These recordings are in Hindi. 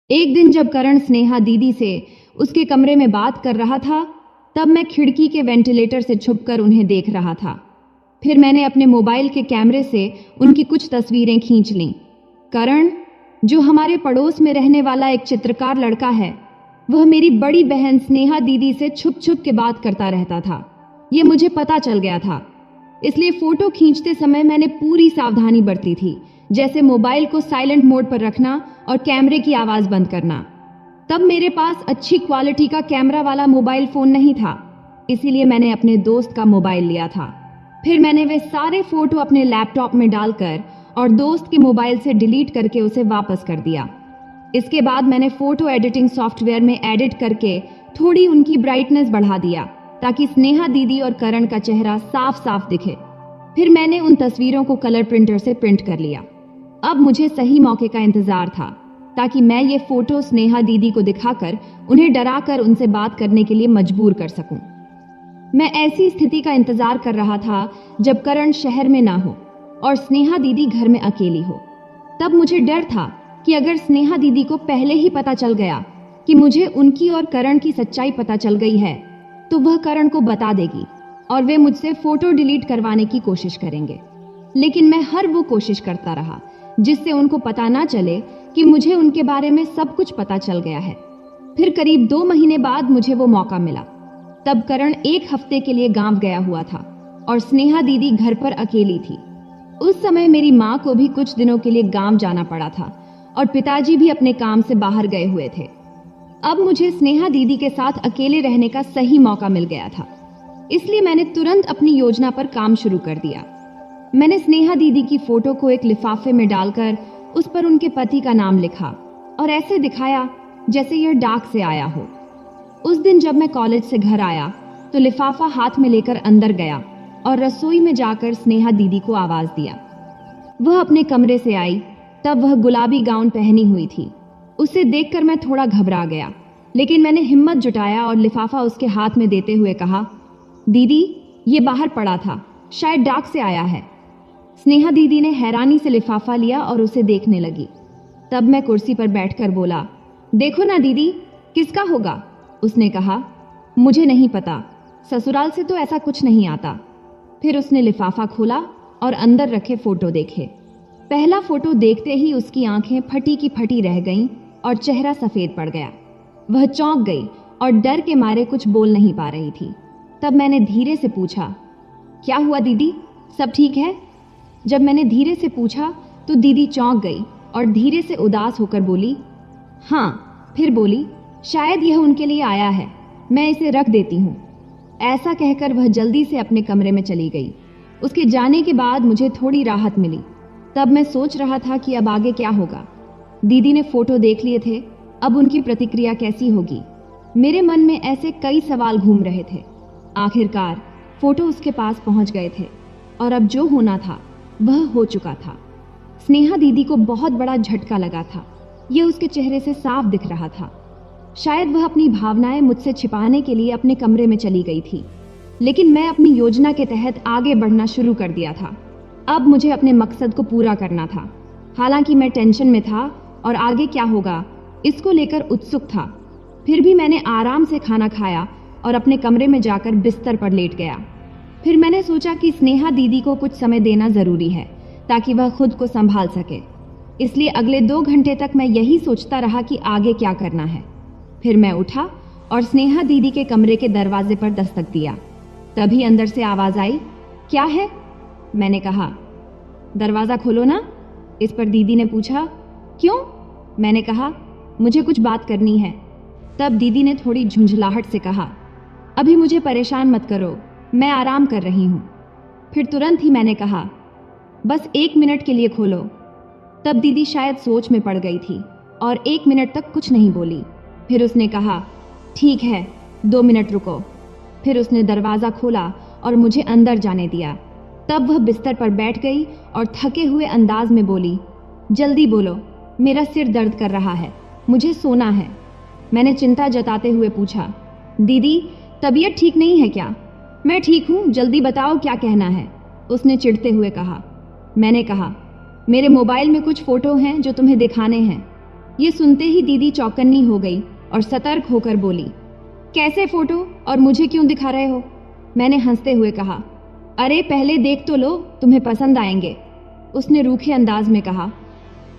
एक दिन जब करण स्नेहा दीदी से उसके कमरे में बात कर रहा था, तब मैं खिड़की के वेंटिलेटर से छुपकर उन्हें देख रहा था। फिर मैंने अपने मोबाइल के कैमरे से उनकी कुछ तस्वीरें खींच लीं। करण, जो हमारे पड़ोस में रहने वाला एक चित्रकार लड़का है, वह मेरी बड़ी बहन स्नेहा दीदी से छुप छुप के बात करता रहता था। ये मुझे पता चल गया था, इसलिए फोटो खींचते समय मैंने पूरी सावधानी बरती थी, जैसे मोबाइल को साइलेंट मोड पर रखना और कैमरे की आवाज बंद करना। तब मेरे पास अच्छी क्वालिटी का कैमरा वाला मोबाइल फोन नहीं था, इसीलिए मैंने अपने दोस्त का मोबाइल लिया था। फिर मैंने वे सारे फोटो अपने लैपटॉप में डालकर और दोस्त के मोबाइल से डिलीट करके उसे वापस कर दिया। इसके बाद मैंने फोटो एडिटिंग सॉफ्टवेयर में एडिट करके थोड़ी उनकी ब्राइटनेस बढ़ा दिया, ताकि स्नेहा दीदी और करण का चेहरा साफ साफ दिखे। फिर मैंने उन तस्वीरों को कलर प्रिंटर से प्रिंट कर लिया। अब मुझे सही मौके का इंतजार था, ताकि मैं ये फोटो स्नेहा दीदी को दिखाकर उन्हें डराकर उनसे बात करने के लिए मजबूर कर सकूं। मैं ऐसी स्थिति का इंतजार कर रहा था जब करण शहर में ना हो और स्नेहा दीदी घर में अकेली हो। तब मुझे डर था कि अगर स्नेहा दीदी को पहले ही पता चल गया कि मुझे उनकी और करण की सच्चाई पता चल गई है, तो वह करण को बता देगी और वे मुझसे फोटो डिलीट करवाने की कोशिश करेंगे। लेकिन मैं हर वो कोशिश करता रहा जिससे उनको पता ना चले कि मुझे उनके बारे में सब कुछ पता चल गया है। फिर करीब 2 महीने बाद मुझे वो मौका मिला। तब करण 1 हफ्ते के लिए गांव गया हुआ था और स्नेहा दीदी घर पर अकेली थी। उस समय मेरी माँ को भी कुछ दिनों के लिए गांव जाना पड़ा था और पिताजी भी अपने काम से बाहर गए हुए थे। अब मुझे स्नेहा दीदी के साथ अकेले रहने का सही मौका मिल गया था, इसलिए मैंने तुरंत अपनी योजना पर काम शुरू कर दिया। मैंने स्नेहा दीदी की फोटो को एक लिफाफे में डालकर उस पर उनके पति का नाम लिखा और ऐसे दिखाया जैसे यह डाक से आया हो। उस दिन जब मैं कॉलेज से घर आया तो लिफाफा हाथ में लेकर अंदर गया और रसोई में जाकर स्नेहा दीदी को आवाज दिया। वह अपने कमरे से आई। तब वह गुलाबी गाउन पहनी हुई थी। उसे देखकर मैं थोड़ा घबरा गया, लेकिन मैंने हिम्मत जुटाया और लिफाफा उसके हाथ में देते हुए कहा, दीदी, ये बाहर पड़ा था, शायद डाक से आया है। स्नेहा दीदी ने हैरानी से लिफाफा लिया और उसे देखने लगी। तब मैं कुर्सी पर बैठकर बोला, देखो ना दीदी, किसका होगा? उसने कहा, मुझे नहीं पता, ससुराल से तो ऐसा कुछ नहीं आता। फिर उसने लिफाफा खोला और अंदर रखे फोटो देखे। पहला फोटो देखते ही उसकी आंखें फटी की फटी रह गईं और चेहरा सफेद पड़ गया। वह चौंक गई और डर के मारे कुछ बोल नहीं पा रही थी। तब मैंने धीरे से पूछा, क्या हुआ दीदी, सब ठीक है? जब मैंने धीरे से पूछा तो दीदी चौंक गई और धीरे से उदास होकर बोली, हाँ। फिर बोली, शायद यह उनके लिए आया है, मैं इसे रख देती हूँ। ऐसा कहकर वह जल्दी से अपने कमरे में चली गई। उसके जाने के बाद मुझे थोड़ी राहत मिली। तब मैं सोच रहा था कि अब आगे क्या होगा। दीदी ने फोटो देख लिए थे, अब उनकी प्रतिक्रिया कैसी होगी? मेरे मन में ऐसे कई सवाल घूम रहे थे। आखिरकार फोटो उसके पास पहुंच गए थे और अब जो होना था वह हो चुका था। स्नेहा दीदी को बहुत बड़ा झटका लगा था, यह उसके चेहरे से साफ दिख रहा था। शायद वह अपनी भावनाएं मुझसे छिपाने के लिए अपने कमरे में चली गई थी, लेकिन मैं अपनी योजना के तहत आगे बढ़ना शुरू कर दिया था। अब मुझे अपने मकसद को पूरा करना था। हालांकि मैं टेंशन में था और आगे क्या होगा इसको लेकर उत्सुक था। फिर भी मैंने आराम से खाना खाया और अपने कमरे में जाकर बिस्तर पर लेट गया। फिर मैंने सोचा कि स्नेहा दीदी को कुछ समय देना जरूरी है ताकि वह खुद को संभाल सके। इसलिए अगले 2 घंटे तक मैं यही सोचता रहा कि आगे क्या करना है। फिर मैं उठा और स्नेहा दीदी के कमरे के दरवाजे पर दस्तक दिया। तभी अंदर से आवाज आई, क्या है? मैंने कहा, दरवाजा खोलो ना। इस पर दीदी ने पूछा, क्यों? मैंने कहा, मुझे कुछ बात करनी है। तब दीदी ने थोड़ी झुंझलाहट से कहा, अभी मुझे परेशान मत करो, मैं आराम कर रही हूँ। फिर तुरंत ही मैंने कहा, बस 1 मिनट के लिए खोलो। तब दीदी शायद सोच में पड़ गई थी और 1 मिनट तक कुछ नहीं बोली। फिर उसने कहा, ठीक है, 2 मिनट रुको। फिर उसने दरवाज़ा खोला और मुझे अंदर जाने दिया। तब वह बिस्तर पर बैठ गई और थके हुए अंदाज में बोली, जल्दी बोलो, मेरा सिर दर्द कर रहा है, मुझे सोना है। मैंने चिंता जताते हुए पूछा, दीदी, तबीयत ठीक नहीं है क्या? मैं ठीक हूँ, जल्दी बताओ क्या कहना है, उसने चिढ़ते हुए कहा। मैंने कहा, मेरे मोबाइल में कुछ फ़ोटो हैं जो तुम्हें दिखाने हैं। ये सुनते ही दीदी चौकन्नी हो गई और सतर्क होकर बोली, कैसे फोटो और मुझे क्यों दिखा रहे हो? मैंने हंसते हुए कहा, अरे पहले देख तो लो, तुम्हें पसंद आएंगे। उसने रूखे अंदाज में कहा,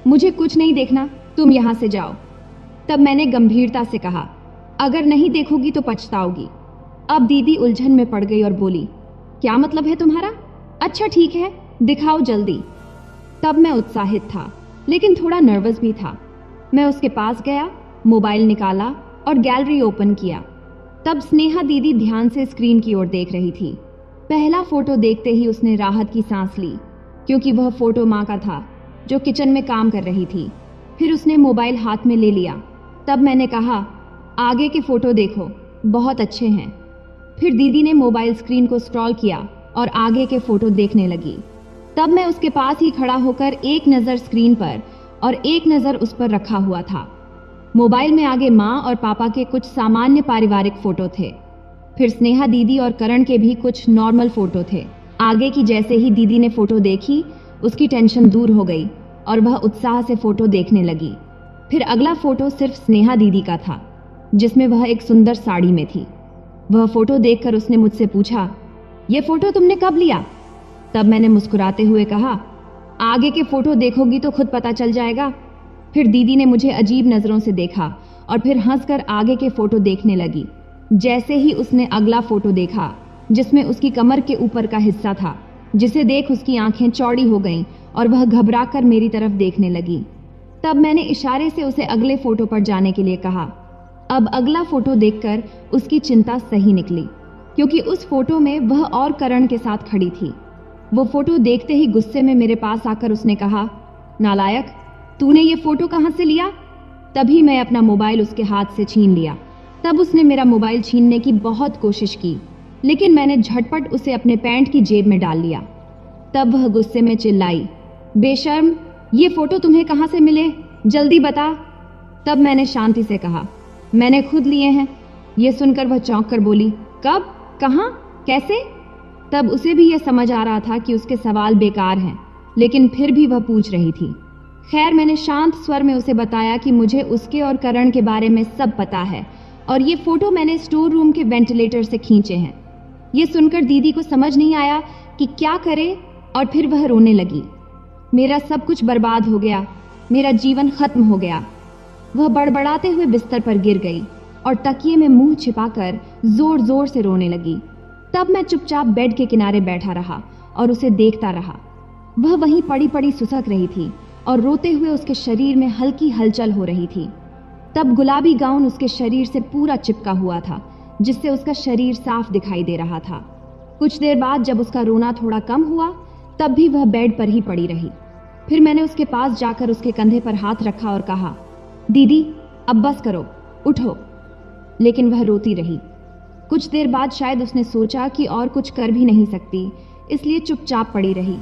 मुझे कुछ नहीं देखना, तुम यहाँ से जाओ। तब मैंने गंभीरता से कहा, अगर नहीं देखोगी तो पछताओगी। अब दीदी उलझन में पड़ गई और बोली, क्या मतलब है तुम्हारा? अच्छा ठीक है, दिखाओ जल्दी। तब मैं उत्साहित था लेकिन थोड़ा नर्वस भी था। मैं उसके पास गया, मोबाइल निकाला और गैलरी ओपन किया। तब स्नेहा दीदी ध्यान से स्क्रीन की ओर देख रही थी। पहला फोटो देखते ही उसने राहत की सांस ली, क्योंकि वह फोटो माँ का था जो किचन में काम कर रही थी। फिर उसने मोबाइल हाथ में ले लिया। तब मैंने कहा, आगे के फोटो देखो, बहुत अच्छे हैं। फिर दीदी ने मोबाइल स्क्रीन को स्क्रॉल किया और आगे के फोटो देखने लगी। तब मैं उसके पास ही खड़ा होकर एक नज़र स्क्रीन पर और एक नज़र उस पर रखा हुआ था। मोबाइल में आगे माँ और पापा के कुछ सामान्य पारिवारिक फोटो थे। फिर स्नेहा दीदी और करण के भी कुछ नॉर्मल फोटो थे। आगे की जैसे ही दीदी ने फोटो देखी, उसकी टेंशन दूर हो गई और वह उत्साह से फोटो देखने लगी। फिर अगला फोटो सिर्फ स्नेहा दीदी का था, जिसमें वह एक सुंदर साड़ी में थी। वह फोटो देखकर उसने मुझसे पूछा, ये फोटो तुमने कब लिया? तब मैंने मुस्कुराते हुए कहा, आगे के फोटो देखोगी तो खुद पता चल जाएगा। फिर दीदी ने मुझे अजीब नज़रों से देखा और फिर हंसकर आगे के फोटो देखने लगी। जैसे ही उसने अगला फोटो देखा, जिसमें उसकी कमर के ऊपर का हिस्सा था, जिसे देख उसकी आंखें चौड़ी हो गईं और वह घबराकर मेरी तरफ देखने लगी। तब मैंने इशारे से उसे अगले फोटो पर जाने के लिए कहा। अब अगला फोटो देखकर उसकी चिंता सही निकली, क्योंकि उस फोटो में वह और करण के साथ खड़ी थी। वो फोटो देखते ही गुस्से में मेरे पास आकर उसने कहा, नालायक, तूने ये फोटो कहाँ से लिया? तभी मैं अपना मोबाइल उसके हाथ से छीन लिया। तब उसने मेरा मोबाइल छीनने की बहुत कोशिश की, लेकिन मैंने झटपट उसे अपने पैंट की जेब में डाल लिया। तब वह गुस्से में चिल्लाई, बेशर्म, ये फोटो तुम्हें कहाँ से मिले? जल्दी बता। तब मैंने शांति से कहा, मैंने खुद लिए हैं। ये सुनकर वह चौंक कर बोली, कब, कहाँ, कैसे? तब उसे भी यह समझ आ रहा था कि उसके सवाल बेकार हैं, लेकिन फिर भी वह पूछ रही थी। खैर, मैंने शांत स्वर में उसे बताया कि मुझे उसके और करण के बारे में सब पता है और ये फोटो मैंने स्टोर रूम के वेंटिलेटर से खींचे हैं। ये सुनकर दीदी को समझ नहीं आया कि क्या करे और फिर वह रोने लगी। मेरा सब कुछ बर्बाद हो गया, मेरा जीवन खत्म हो गया। वह बड़बड़ाते हुए बिस्तर पर गिर गई और तकिए में मुंह छिपाकर जोर जोर से रोने लगी। तब मैं चुपचाप बेड के किनारे बैठा रहा और उसे देखता रहा। वह वहीं पड़ी पड़ी सुसक रही थी और रोते हुए उसके शरीर में हल्की हलचल हो रही थी। तब गुलाबी गाउन उसके शरीर से पूरा चिपका हुआ था, जिससे उसका शरीर साफ दिखाई दे रहा था। कुछ देर बाद जब उसका रोना थोड़ा कम हुआ, तब भी वह बेड पर ही पड़ी रही। फिर मैंने उसके पास जाकर उसके कंधे पर हाथ रखा और कहा, दीदी, अब बस करो, उठो। लेकिन वह रोती रही। कुछ देर बाद शायद उसने सोचा कि और कुछ कर भी नहीं सकती, इसलिए चुपचाप पड़ी रही।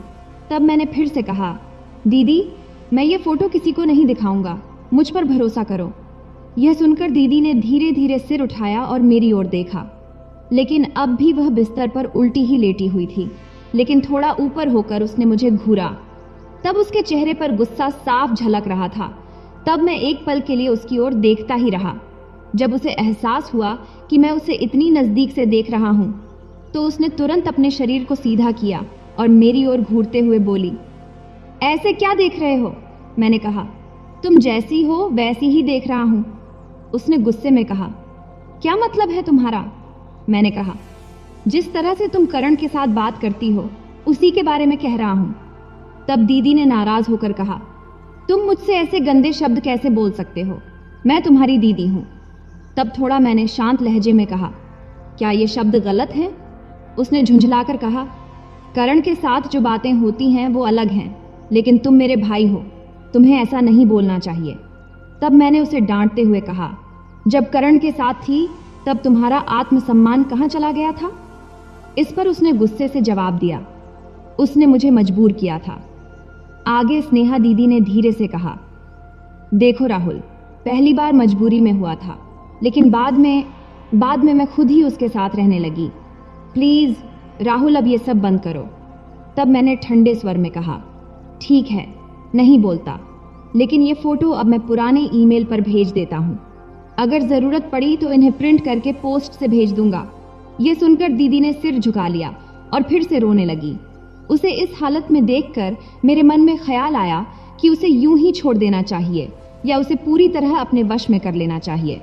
तब मैंने फिर से कहा, दीदी, मैं ये फोटो किसी को नहीं दिखाऊंगा, मुझ पर भरोसा करो। यह सुनकर दीदी ने धीरे धीरे सिर उठाया और मेरी ओर देखा, लेकिन अब भी वह बिस्तर पर उल्टी ही लेटी हुई थी, लेकिन थोड़ा ऊपर होकर उसने मुझे घूरा। तब उसके चेहरे पर गुस्सा साफ झलक रहा था। तब मैं एक पल के लिए उसकी ओर देखता ही रहा। जब उसे एहसास हुआ कि मैं उसे इतनी नज़दीक से देख रहा हूँ, तो उसने तुरंत अपने शरीर को सीधा किया और मेरी ओर घूरते हुए बोली, ऐसे क्या देख रहे हो? मैंने कहा, तुम जैसी हो वैसी ही देख रहा हूँ। उसने गुस्से में कहा, क्या मतलब है तुम्हारा? मैंने कहा, जिस तरह से तुम करण के साथ बात करती हो उसी के बारे में कह रहा हूँ। तब दीदी ने नाराज होकर कहा, तुम मुझसे ऐसे गंदे शब्द कैसे बोल सकते हो? मैं तुम्हारी दीदी हूँ। तब थोड़ा मैंने शांत लहजे में कहा, क्या ये शब्द गलत हैं? उसने झुंझलाकर कहा, करण के साथ जो बातें होती हैं वो अलग हैं, लेकिन तुम मेरे भाई हो, तुम्हें ऐसा नहीं बोलना चाहिए। तब मैंने उसे डांटते हुए कहा, जब करण के साथ थी तब तुम्हारा आत्मसम्मान कहाँ चला गया था? इस पर उसने गुस्से से जवाब दिया, उसने मुझे मजबूर किया था। आगे स्नेहा दीदी ने धीरे से कहा, देखो राहुल, पहली बार मजबूरी में हुआ था, लेकिन बाद में मैं खुद ही उसके साथ रहने लगी। प्लीज राहुल, अब ये सब बंद करो। तब मैंने ठंडे स्वर में कहा, ठीक है, नहीं बोलता। लेकिन ये फोटो अब मैं पुराने ईमेल पर भेज देता हूँ। अगर जरूरत पड़ी तो इन्हें प्रिंट करके पोस्ट से भेज दूंगा। ये सुनकर दीदी ने सिर झुका लिया और फिर से रोने लगी। उसे इस हालत में देखकर मेरे मन में ख्याल आया कि उसे यूं ही छोड़ देना चाहिए या उसे पूरी तरह अपने वश में कर लेना चाहिए।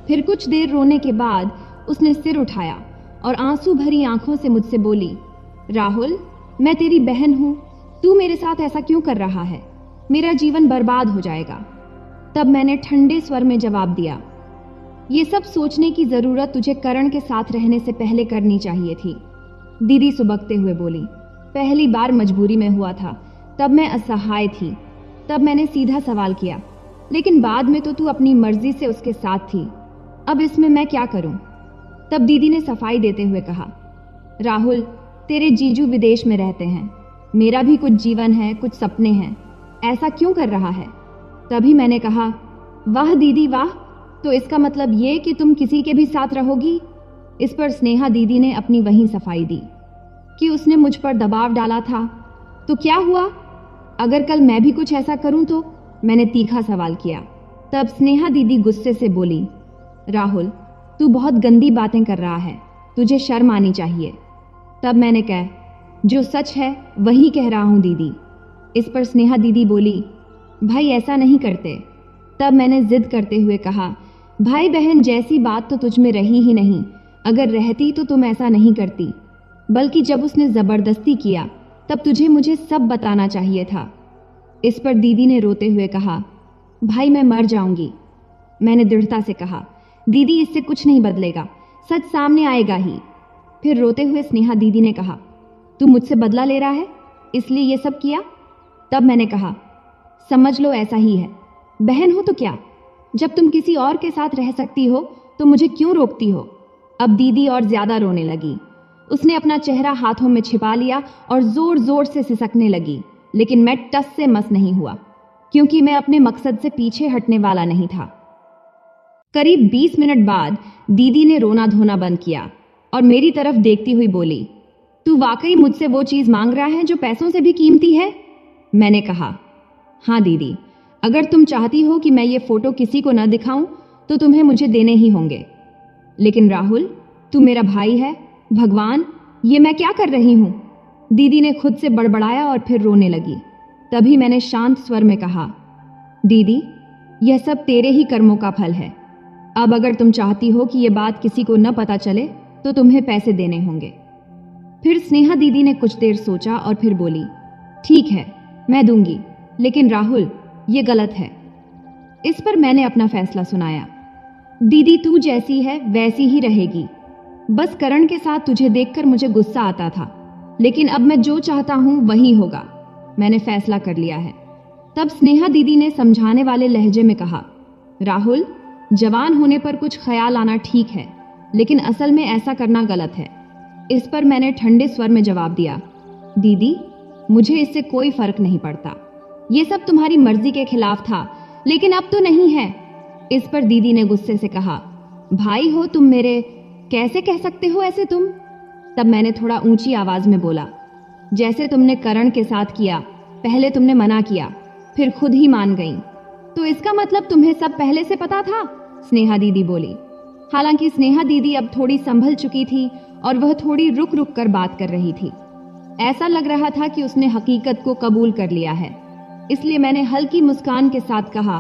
फिर कुछ देर रोने के बाद उसने सिर उठाया और आंसू भरी आंखों से मुझसे बोली, राहुल, मैं तेरी बहन हूं, तू मेरे साथ ऐसा क्यों कर रहा है? मेरा जीवन बर्बाद हो जाएगा। तब मैंने ठंडे स्वर में जवाब दिया, ये सब सोचने की जरूरत तुझे करण के साथ रहने से पहले करनी चाहिए थी। दीदी सुबकते हुए बोली, पहली बार मजबूरी में हुआ था, तब मैं असहाय थी। तब मैंने सीधा सवाल किया, लेकिन बाद में तो तू अपनी मर्जी से उसके साथ थी, अब इसमें मैं क्या करूं? तब दीदी ने सफाई देते हुए कहा, राहुल, तेरे जीजू विदेश में रहते हैं, मेरा भी कुछ जीवन है, कुछ सपने हैं, ऐसा क्यों कर रहा है? तभी मैंने कहा, वाह दीदी वाह, तो इसका मतलब ये कि तुम किसी के भी साथ रहोगी? इस पर स्नेहा दीदी ने अपनी वही सफाई दी कि उसने मुझ पर दबाव डाला था, तो क्या हुआ अगर कल मैं भी कुछ ऐसा करूं तो? मैंने तीखा सवाल किया। तब स्नेहा दीदी गुस्से से बोली, राहुल, तू बहुत गंदी बातें कर रहा है, तुझे शर्म आनी चाहिए। तब मैंने कहा, जो सच है वही कह रहा हूं दीदी। इस पर स्नेहा दीदी बोली, भाई ऐसा नहीं करते। तब मैंने जिद करते हुए कहा, भाई बहन जैसी बात तो तुझ में रही ही नहीं, अगर रहती तो तुम ऐसा नहीं करती, बल्कि जब उसने जबरदस्ती किया तब तुझे मुझे सब बताना चाहिए था। इस पर दीदी ने रोते हुए कहा, भाई मैं मर जाऊंगी। मैंने दृढ़ता से कहा, दीदी इससे कुछ नहीं बदलेगा, सच सामने आएगा ही। फिर रोते हुए स्नेहा दीदी ने कहा, तू मुझसे बदला ले रहा है इसलिए ये सब किया? तब मैंने कहा, समझ लो ऐसा ही है, बहन हो तो क्या, जब तुम किसी और के साथ रह सकती हो तो मुझे क्यों रोकती हो? अब दीदी और ज्यादा रोने लगी। उसने अपना चेहरा हाथों में छिपा लिया और जोर जोर से सिसकने लगी, लेकिन मैं टस से मस नहीं हुआ, क्योंकि मैं अपने मकसद से पीछे हटने वाला नहीं था। करीब 20 मिनट बाद दीदी ने रोना धोना बंद किया और मेरी तरफ देखती हुई बोली, तू वाकई मुझसे वो चीज मांग रहा है जो पैसों से भी कीमती है? मैंने कहा, हाँ दीदी, अगर तुम चाहती हो कि मैं ये फोटो किसी को न दिखाऊं तो तुम्हें मुझे देने ही होंगे। लेकिन राहुल, तू मेरा भाई है, भगवान, ये मैं क्या कर रही हूं? दीदी ने खुद से बड़बड़ाया और फिर रोने लगी। तभी मैंने शांत स्वर में कहा, दीदी, यह सब तेरे ही कर्मों का फल है। अब अगर तुम चाहती हो कि यह बात किसी को न पता चले तो तुम्हें पैसे देने होंगे। फिर स्नेहा दीदी ने कुछ देर सोचा और फिर बोली, ठीक है, मैं दूंगी, लेकिन राहुल, ये गलत है। इस पर मैंने अपना फैसला सुनाया, दीदी तू जैसी है वैसी ही रहेगी। बस करण के साथ तुझे देखकर मुझे गुस्सा आता था, लेकिन अब मैं जो चाहता हूं वही होगा, मैंने फैसला कर लिया है। तब स्नेहा दीदी ने समझाने वाले लहजे में कहा, राहुल, जवान होने पर कुछ ख्याल आना ठीक है, लेकिन असल में ऐसा करना गलत है। इस पर मैंने ठंडे स्वर में जवाब दिया, दीदी, मुझे इससे कोई फर्क नहीं पड़ता, ये सब तुम्हारी मर्जी के खिलाफ था, लेकिन अब तो नहीं है। इस पर दीदी ने गुस्से से कहा, भाई हो तुम मेरे, कैसे कह सकते हो ऐसे तुम? तब मैंने थोड़ा ऊंची आवाज में बोला, जैसे तुमने करण के साथ किया, पहले तुमने मना किया, फिर खुद ही मान गई, तो इसका मतलब तुम्हें सब पहले से पता था? स्नेहा दीदी बोली। हालांकि स्नेहा दीदी अब थोड़ी संभल चुकी थी और वह थोड़ी रुक रुक कर बात कर रही थी। ऐसा लग रहा था कि उसने हकीकत को कबूल कर लिया है, इसलिए मैंने हल्की मुस्कान के साथ कहा,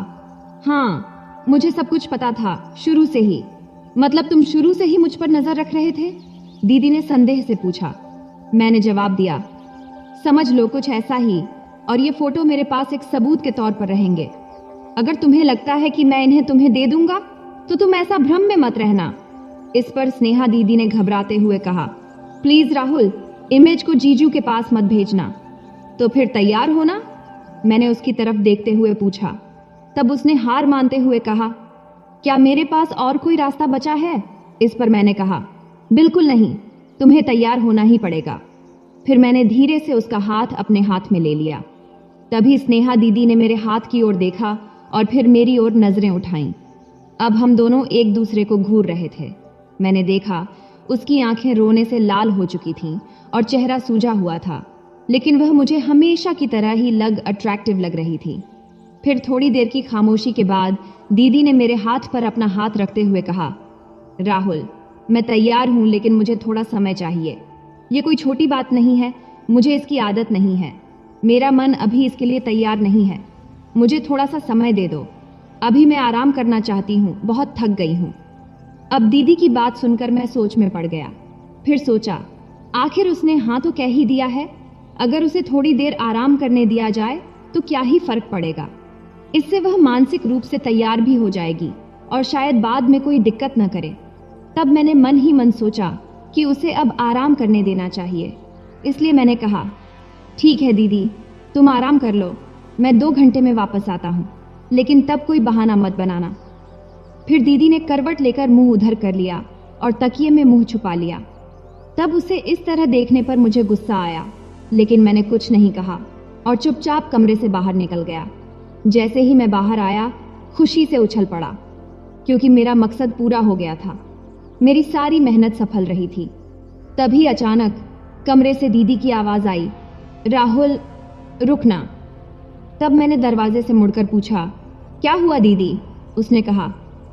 हाँ, मुझे सब कुछ पता था शुरू से ही। मतलब तुम शुरू से ही मुझ पर नजर रख रहे थे? दीदी ने संदेह से पूछा। मैंने जवाब दिया, समझ लो कुछ ऐसा ही, और ये फोटो मेरे पास एक सबूत के तौर पर रहेंगे। अगर तुम्हें लगता है कि मैं इन्हें तुम्हें दे दूंगा तो तुम ऐसा भ्रम में मत रहना। इस पर स्नेहा दीदी ने घबराते हुए कहा, प्लीज राहुल, इमेज को जीजू के पास मत भेजना। तो फिर तैयार होना, मैंने उसकी तरफ देखते हुए पूछा। तब उसने हार मानते हुए कहा, क्या मेरे पास और कोई रास्ता बचा है? इस पर मैंने कहा, बिल्कुल नहीं, तुम्हें तैयार होना ही पड़ेगा। फिर मैंने धीरे से उसका हाथ अपने हाथ में ले लिया। तभी स्नेहा दीदी ने मेरे हाथ की ओर देखा और फिर मेरी ओर नजरें उठाईं। अब हम दोनों एक दूसरे को घूर रहे थे। मैंने देखा उसकी आंखें रोने से लाल हो चुकी थीं और चेहरा सूजा हुआ था, लेकिन वह मुझे हमेशा की तरह ही अट्रैक्टिव लग रही थी। फिर थोड़ी देर की खामोशी के बाद दीदी ने मेरे हाथ पर अपना हाथ रखते हुए कहा, राहुल, मैं तैयार हूं, लेकिन मुझे थोड़ा समय चाहिए। ये कोई छोटी बात नहीं है, मुझे इसकी आदत नहीं है। मेरा मन अभी इसके लिए तैयार नहीं है। मुझे थोड़ा सा समय दे दो। अभी मैं आराम करना चाहती हूँ, बहुत थक गई हूँ। अब दीदी की बात सुनकर मैं सोच में पड़ गया। फिर सोचा, आखिर उसने हाँ तो कह ही दिया है। अगर उसे थोड़ी देर आराम करने दिया जाए तो क्या ही फर्क पड़ेगा। इससे वह मानसिक रूप से तैयार भी हो जाएगी और शायद बाद में कोई दिक्कत न करे। तब मैंने मन ही मन सोचा कि उसे अब आराम करने देना चाहिए। इसलिए मैंने कहा, ठीक है दीदी, तुम आराम कर लो, मैं 2 घंटे में वापस आता हूँ, लेकिन तब कोई बहाना मत बनाना। फिर दीदी ने करवट लेकर मुंह उधर कर लिया और तकिए में मुंह छुपा लिया। तब उसे इस तरह देखने पर मुझे गुस्सा आया, लेकिन मैंने कुछ नहीं कहा और चुपचाप कमरे से बाहर निकल गया। जैसे ही मैं बाहर आया, खुशी से उछल पड़ा, क्योंकि मेरा मकसद पूरा हो गया था। मेरी सारी मेहनत सफल रही थी। तभी अचानक कमरे से दीदी की आवाज आई, राहुल, रुकना। तब मैंने दरवाजे से मुड़कर पूछा, क्या हुआ दीदी? उसने कहा,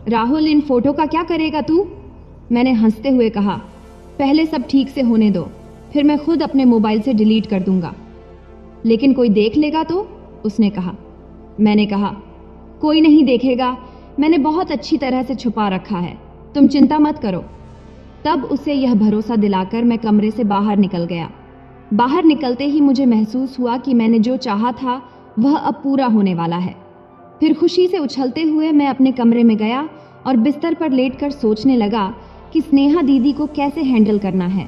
राहुल, इन फोटो का क्या करेगा तू? मैंने हंसते हुए कहा, पहले सब ठीक से होने दो, फिर मैं खुद अपने मोबाइल से डिलीट कर दूंगा। लेकिन कोई देख लेगा तो? उसने कहा। मैंने कहा, कोई नहीं देखेगा, मैंने बहुत अच्छी तरह से छुपा रखा है, तुम चिंता मत करो। तब उसे यह भरोसा दिलाकर मैं कमरे से बाहर निकल गया। बाहर निकलते ही मुझे महसूस हुआ कि मैंने जो चाहा था वह अब पूरा होने वाला है। फिर खुशी से उछलते हुए मैं अपने कमरे में गया और बिस्तर पर लेटकर सोचने लगा कि स्नेहा दीदी को कैसे हैंडल करना है।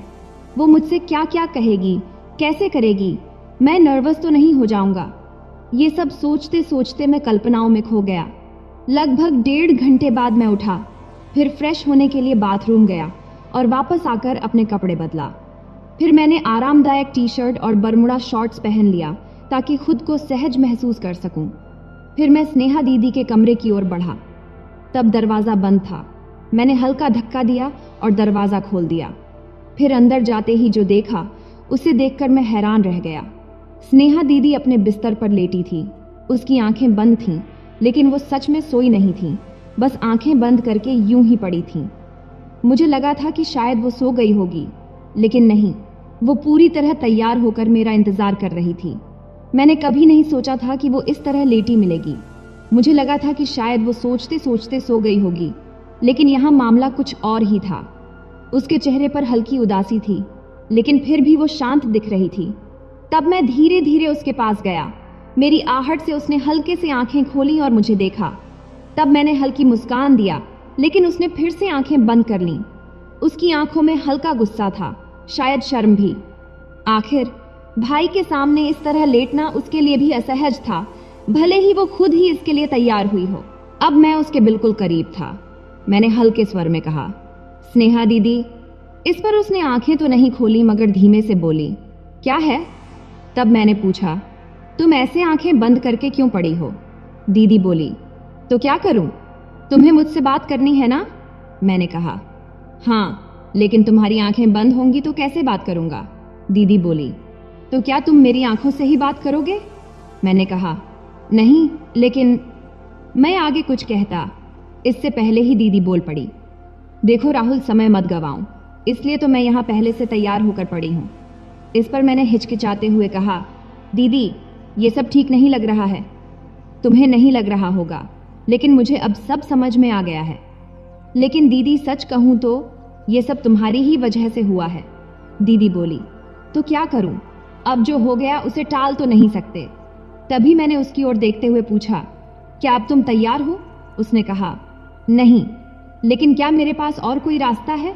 वो मुझसे क्या क्या कहेगी, कैसे करेगी, मैं नर्वस तो नहीं हो जाऊंगा। ये सब सोचते सोचते मैं कल्पनाओं में खो गया। लगभग 1.5 घंटे बाद मैं उठा, फिर फ्रेश होने के लिए बाथरूम गया और वापस आकर अपने कपड़े बदला। फिर मैंने आरामदायक टी-शर्ट और बरमुडा शॉर्ट्स पहन लिया ताकि खुद को सहज महसूस कर सकूं। फिर मैं स्नेहा दीदी के कमरे की ओर बढ़ा। तब दरवाज़ा बंद था। मैंने हल्का धक्का दिया और दरवाज़ा खोल दिया। फिर अंदर जाते ही जो देखा उसे देखकर मैं हैरान रह गया। स्नेहा दीदी अपने बिस्तर पर लेटी थी। उसकी आंखें बंद थीं, लेकिन वो सच में सोई नहीं थीं, बस आंखें बंद करके यूं ही पड़ी थीं। मुझे लगा था कि शायद वो सो गई होगी, लेकिन नहीं, वो पूरी तरह तैयार होकर मेरा इंतजार कर रही थी। मैंने कभी नहीं सोचा था कि वो इस तरह लेटी मिलेगी। मुझे लगा था कि शायद वो सोचते सोचते सो गई होगी, लेकिन यहाँ मामला कुछ और ही था। उसके चेहरे पर हल्की उदासी थी, लेकिन फिर भी वो शांत दिख रही थी। तब मैं धीरे धीरे उसके पास गया। मेरी आहट से उसने हल्के से आंखें खोली और मुझे देखा। तब मैंने हल्की मुस्कान दिया, लेकिन उसने फिर से आंखें बंद कर लीं। उसकी आंखों में हल्का गुस्सा था, शायद शर्म भी। आखिर भाई के सामने इस तरह लेटना उसके लिए भी असहज था, भले ही वो खुद ही इसके लिए तैयार हुई हो। अब मैं उसके बिल्कुल करीब था। मैंने हल्के स्वर में कहा, स्नेहा दीदी। इस पर उसने आंखें तो नहीं खोली, मगर धीमे से बोली, क्या है? तब मैंने पूछा, तुम ऐसे आंखें बंद करके क्यों पड़ी हो? दीदी बोली, तो क्या करूं? तुम्हें मुझसे बात करनी है ना? मैंने कहा, हाँ, लेकिन तुम्हारी आंखें बंद होंगी तो कैसे बात करूंगा? दीदी बोली, तो क्या तुम मेरी आंखों से ही बात करोगे? मैंने कहा, नहीं, लेकिन मैं आगे कुछ कहता, इससे पहले ही दीदी बोल पड़ी, देखो राहुल, समय मत गवाऊं, इसलिए तो मैं यहाँ पहले से तैयार होकर पड़ी हूँ। इस पर मैंने हिचकिचाते हुए कहा, दीदी, ये सब ठीक नहीं लग रहा है। तुम्हें नहीं लग रहा होगा, लेकिन मुझे अब सब समझ में आ गया है। लेकिन दीदी, सच कहूँ तो ये सब तुम्हारी ही वजह से हुआ है। दीदी बोली, तो क्या करूं? अब जो हो गया उसे टाल तो नहीं सकते। तभी मैंने उसकी ओर देखते हुए पूछा, क्या अब तुम तैयार हो? उसने कहा, नहीं, लेकिन क्या मेरे पास और कोई रास्ता है?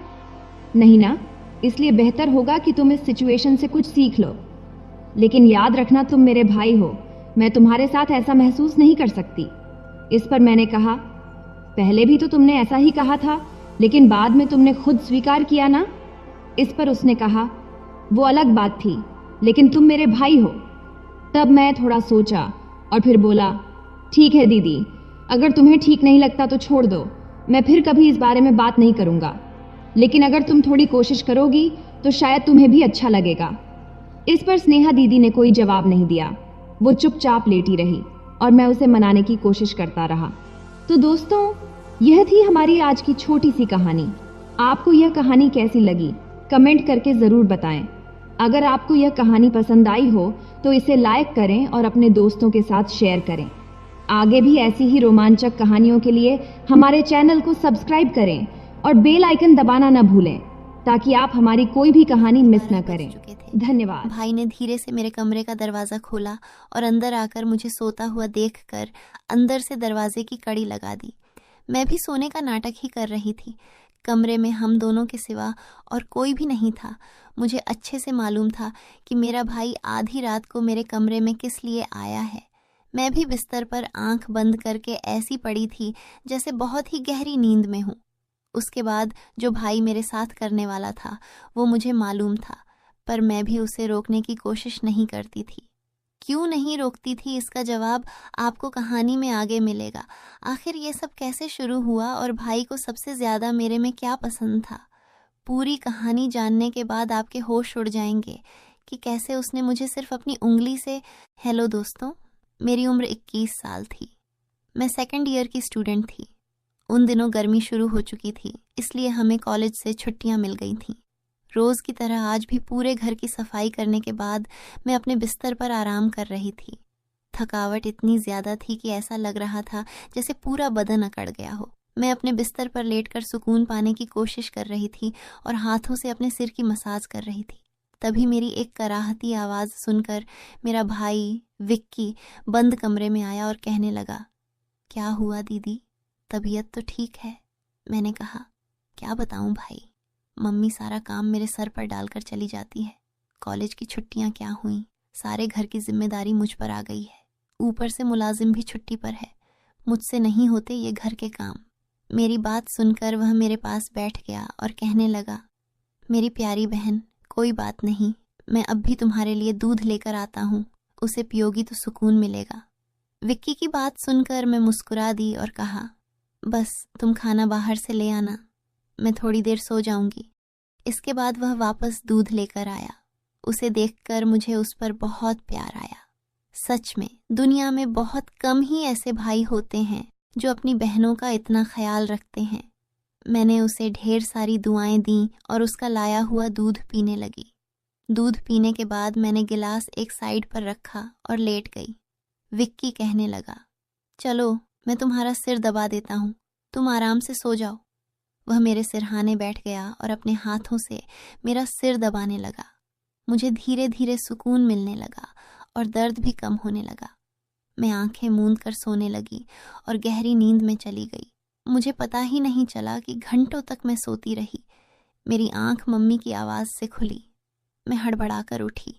नहीं ना, इसलिए बेहतर होगा कि तुम इस सिचुएशन से कुछ सीख लो। लेकिन याद रखना, तुम मेरे भाई हो, मैं तुम्हारे साथ ऐसा महसूस नहीं कर सकती। इस पर मैंने कहा, पहले भी तो तुमने ऐसा ही कहा था, लेकिन बाद में तुमने खुद स्वीकार किया ना। इस पर उसने कहा, वो अलग बात थी, लेकिन तुम मेरे भाई हो। तब मैं थोड़ा सोचा और फिर बोला, ठीक है दीदी, अगर तुम्हें ठीक नहीं लगता तो छोड़ दो, मैं फिर कभी इस बारे में बात नहीं करूंगा। लेकिन अगर तुम थोड़ी कोशिश करोगी तो शायद तुम्हें भी अच्छा लगेगा। इस पर स्नेहा दीदी ने कोई जवाब नहीं दिया। वो चुपचाप लेटी रही और मैं उसे मनाने की कोशिश करता रहा। तो दोस्तों, यह थी हमारी आज की छोटी सी कहानी। आपको यह कहानी कैसी लगी कमेंट करके ज़रूर बताएं। अगर आपको यह कहानी पसंद आई हो तो इसे लाइक करें और अपने दोस्तों के साथ शेयर करें। आगे भी ऐसी ही रोमांचक कहानियों के लिए हमारे चैनल को सब्सक्राइब करें और बेल आइकन दबाना न भूलें ताकि आप हमारी कोई भी कहानी मिस न करें। धन्यवाद। भाई ने धीरे से मेरे कमरे का दरवाज़ा खोला और अंदर आकर मुझे सोता हुआ देखकर अंदर से दरवाजे की कड़ी लगा दी। मैं भी सोने का नाटक ही कर रही थी। कमरे में हम दोनों के सिवा और कोई भी नहीं था। मुझे अच्छे से मालूम था कि मेरा भाई आधी रात को मेरे कमरे में किस लिए आया है। मैं भी बिस्तर पर आंख बंद करके ऐसी पड़ी थी जैसे बहुत ही गहरी नींद में हूँ। उसके बाद जो भाई मेरे साथ करने वाला था वो मुझे मालूम था, पर मैं भी उसे रोकने की कोशिश नहीं करती थी। क्यों नहीं रोकती थी, इसका जवाब आपको कहानी में आगे मिलेगा। आखिर ये सब कैसे शुरू हुआ और भाई को सबसे ज़्यादा मेरे में क्या पसंद था। पूरी कहानी जानने के बाद आपके होश उड़ जाएंगे कि कैसे उसने मुझे सिर्फ अपनी उंगली से। हेलो दोस्तों, मेरी उम्र 21 साल थी। मैं सेकंड ईयर की स्टूडेंट थी। उन दिनों गर्मी शुरू हो चुकी थी, इसलिए हमें कॉलेज से छुट्टियां मिल गई थीं। रोज़ की तरह आज भी पूरे घर की सफाई करने के बाद मैं अपने बिस्तर पर आराम कर रही थी। थकावट इतनी ज़्यादा थी कि ऐसा लग रहा था जैसे पूरा बदन अकड़ गया हो। मैं अपने बिस्तर पर लेटकर सुकून पाने की कोशिश कर रही थी और हाथों से अपने सिर की मसाज कर रही थी। तभी मेरी एक कराहती आवाज़ सुनकर मेरा भाई विक्की बंद कमरे में आया और कहने लगा, क्या हुआ दीदी, तबीयत तो ठीक है? मैंने कहा, क्या बताऊं भाई, मम्मी सारा काम मेरे सर पर डालकर चली जाती है। कॉलेज की छुट्टियां क्या हुई, सारे घर की जिम्मेदारी मुझ पर आ गई है। ऊपर से मुलाजिम भी छुट्टी पर है। मुझसे नहीं होते ये घर के काम। मेरी बात सुनकर वह मेरे पास बैठ गया और कहने लगा, मेरी प्यारी बहन, कोई बात नहीं, मैं अब भी तुम्हारे लिए दूध लेकर आता हूँ, उसे पियोगी तो सुकून मिलेगा। विक्की की बात सुनकर मैं मुस्कुरा दी और कहा, बस तुम खाना बाहर से ले आना, मैं थोड़ी देर सो जाऊंगी। इसके बाद वह वापस दूध लेकर आया। उसे देखकर मुझे उस पर बहुत प्यार आया। सच में दुनिया में बहुत कम ही ऐसे भाई होते हैं जो अपनी बहनों का इतना ख्याल रखते हैं। मैंने उसे ढेर सारी दुआएं दी और उसका लाया हुआ दूध पीने लगी। दूध पीने के बाद मैंने गिलास एक साइड पर रखा और लेट गई। विक्की कहने लगा, चलो मैं तुम्हारा सिर दबा देता हूँ, तुम आराम से सो जाओ। वह मेरे सिरहाने बैठ गया और अपने हाथों से मेरा सिर दबाने लगा। मुझे धीरे धीरे सुकून मिलने लगा और दर्द भी कम होने लगा। मैं आंखें मूंद कर सोने लगी और गहरी नींद में चली गई। मुझे पता ही नहीं चला कि घंटों तक मैं सोती रही। मेरी आंख मम्मी की आवाज़ से खुली। मैं हड़बड़ाकर उठी।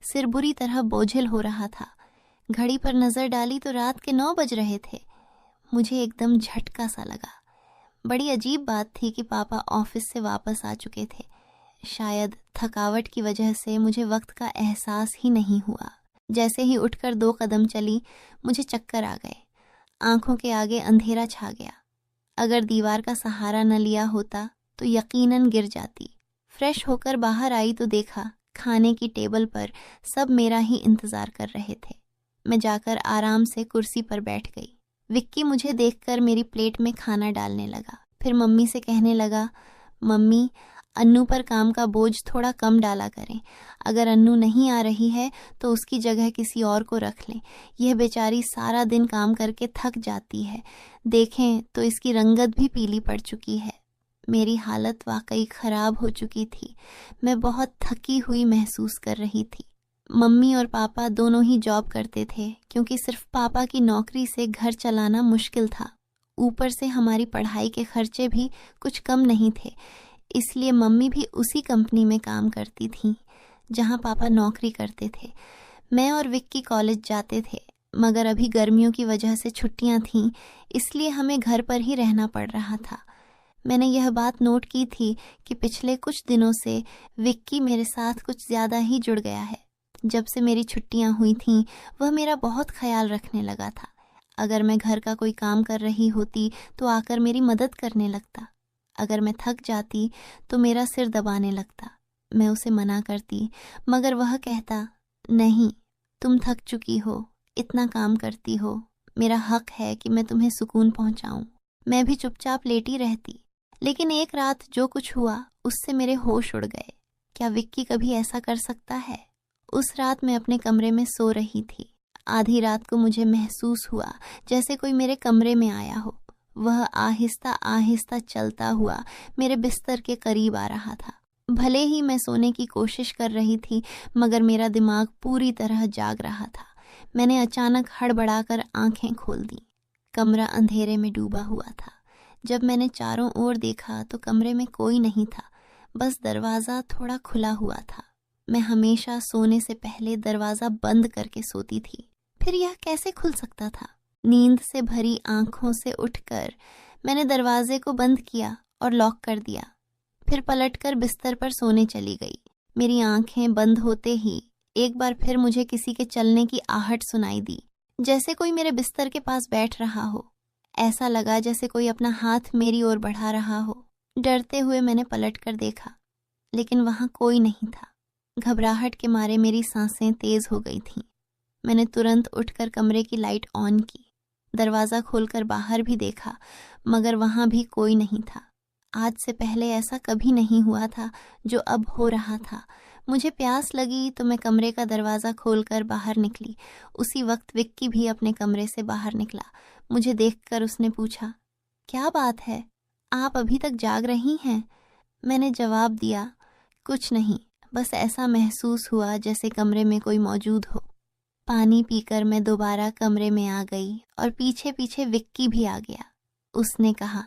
सिर बुरी तरह बोझिल हो रहा था। घड़ी पर नज़र डाली तो रात के 9 बज रहे थे। मुझे एकदम झटका सा लगा। बड़ी अजीब बात थी कि पापा ऑफिस से वापस आ चुके थे। शायद थकावट की वजह से मुझे वक्त का एहसास ही नहीं हुआ। जैसे ही उठकर 2 कदम चली, मुझे चक्कर आ गए। आंखों के आगे अंधेरा छा गया। अगर दीवार का सहारा न लिया होता तो यकीनन गिर जाती। फ्रेश होकर बाहर आई तो देखा खाने की टेबल पर सब मेरा ही इंतज़ार कर रहे थे। मैं जाकर आराम से कुर्सी पर बैठ गई। विक्की मुझे देखकर मेरी प्लेट में खाना डालने लगा। फिर मम्मी से कहने लगा, मम्मी, अन्नू पर काम का बोझ थोड़ा कम डाला करें। अगर अन्नू नहीं आ रही है तो उसकी जगह किसी और को रख लें। यह बेचारी सारा दिन काम करके थक जाती है। देखें तो इसकी रंगत भी पीली पड़ चुकी है। मेरी हालत वाकई ख़राब हो चुकी थी। मैं बहुत थकी हुई महसूस कर रही थी। मम्मी और पापा दोनों ही जॉब करते थे, क्योंकि सिर्फ पापा की नौकरी से घर चलाना मुश्किल था। ऊपर से हमारी पढ़ाई के खर्चे भी कुछ कम नहीं थे, इसलिए मम्मी भी उसी कंपनी में काम करती थीं जहां पापा नौकरी करते थे। मैं और विक्की कॉलेज जाते थे, मगर अभी गर्मियों की वजह से छुट्टियां थीं, इसलिए हमें घर पर ही रहना पड़ रहा था। मैंने यह बात नोट की थी कि पिछले कुछ दिनों से विक्की मेरे साथ कुछ ज़्यादा ही जुड़ गया है। जब से मेरी छुट्टियां हुई थीं, वह मेरा बहुत ख्याल रखने लगा था। अगर मैं घर का कोई काम कर रही होती तो आकर मेरी मदद करने लगता। अगर मैं थक जाती तो मेरा सिर दबाने लगता। मैं उसे मना करती, मगर वह कहता, नहीं, तुम थक चुकी हो, इतना काम करती हो, मेरा हक है कि मैं तुम्हें सुकून पहुंचाऊं। मैं भी चुपचाप लेटी रहती, लेकिन एक रात जो कुछ हुआ उससे मेरे होश उड़ गए। क्या विक्की कभी ऐसा कर सकता है? उस रात मैं अपने कमरे में सो रही थी। आधी रात को मुझे महसूस हुआ जैसे कोई मेरे कमरे में आया हो। वह आहिस्ता आहिस्ता चलता हुआ मेरे बिस्तर के करीब आ रहा था। भले ही मैं सोने की कोशिश कर रही थी, मगर मेरा दिमाग पूरी तरह जाग रहा था। मैंने अचानक हड़बड़ाकर आंखें खोल दी। कमरा अंधेरे में डूबा हुआ था। जब मैंने चारों ओर देखा तो कमरे में कोई नहीं था, बस दरवाज़ा थोड़ा खुला हुआ था। मैं हमेशा सोने से पहले दरवाज़ा बंद करके सोती थी, फिर यह कैसे खुल सकता था? नींद से भरी आंखों से उठकर मैंने दरवाजे को बंद किया और लॉक कर दिया। फिर पलटकर बिस्तर पर सोने चली गई। मेरी आंखें बंद होते ही एक बार फिर मुझे किसी के चलने की आहट सुनाई दी, जैसे कोई मेरे बिस्तर के पास बैठ रहा हो। ऐसा लगा जैसे कोई अपना हाथ मेरी ओर बढ़ा रहा हो। डरते हुए मैंने पलटकर देखा, लेकिन वहां कोई नहीं था। घबराहट के मारे मेरी सांसें तेज हो गई थीं। मैंने तुरंत उठकर कमरे की लाइट ऑन की। दरवाज़ा खोलकर बाहर भी देखा, मगर वहां भी कोई नहीं था। आज से पहले ऐसा कभी नहीं हुआ था जो अब हो रहा था। मुझे प्यास लगी तो मैं कमरे का दरवाज़ा खोलकर बाहर निकली। उसी वक्त विक्की भी अपने कमरे से बाहर निकला। मुझे देखकर उसने पूछा, क्या बात है, आप अभी तक जाग रही हैं? मैंने जवाब दिया, कुछ नहीं, बस ऐसा महसूस हुआ जैसे कमरे में कोई मौजूद हो। पानी पीकर मैं दोबारा कमरे में आ गई और पीछे पीछे विक्की भी आ गया। उसने कहा,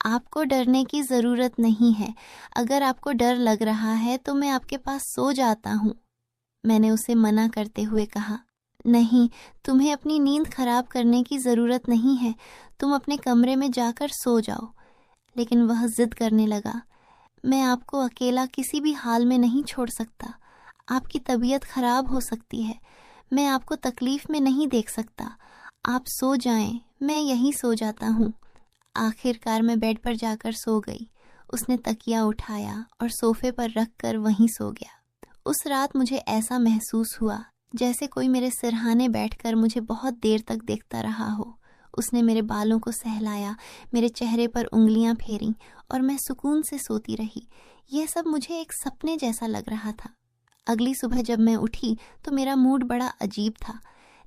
आपको डरने की ज़रूरत नहीं है। अगर आपको डर लग रहा है तो मैं आपके पास सो जाता हूँ। मैंने उसे मना करते हुए कहा, नहीं, तुम्हें अपनी नींद खराब करने की ज़रूरत नहीं है। तुम अपने कमरे में जाकर सो जाओ। लेकिन वह जिद करने लगा, मैं आपको अकेला किसी भी हाल में नहीं छोड़ सकता। आपकी तबीयत खराब हो सकती है। मैं आपको तकलीफ में नहीं देख सकता। आप सो जाएं, मैं यहीं सो जाता हूँ। आखिरकार मैं बेड पर जाकर सो गई। उसने तकिया उठाया और सोफे पर रख कर वहीं सो गया। उस रात मुझे ऐसा महसूस हुआ जैसे कोई मेरे सिरहाने बैठकर मुझे बहुत देर तक देखता रहा हो। उसने मेरे बालों को सहलाया, मेरे चेहरे पर उंगलियां फेरी और मैं सुकून से सोती रही। यह सब मुझे एक सपने जैसा लग रहा था। अगली सुबह जब मैं उठी तो मेरा मूड बड़ा अजीब था,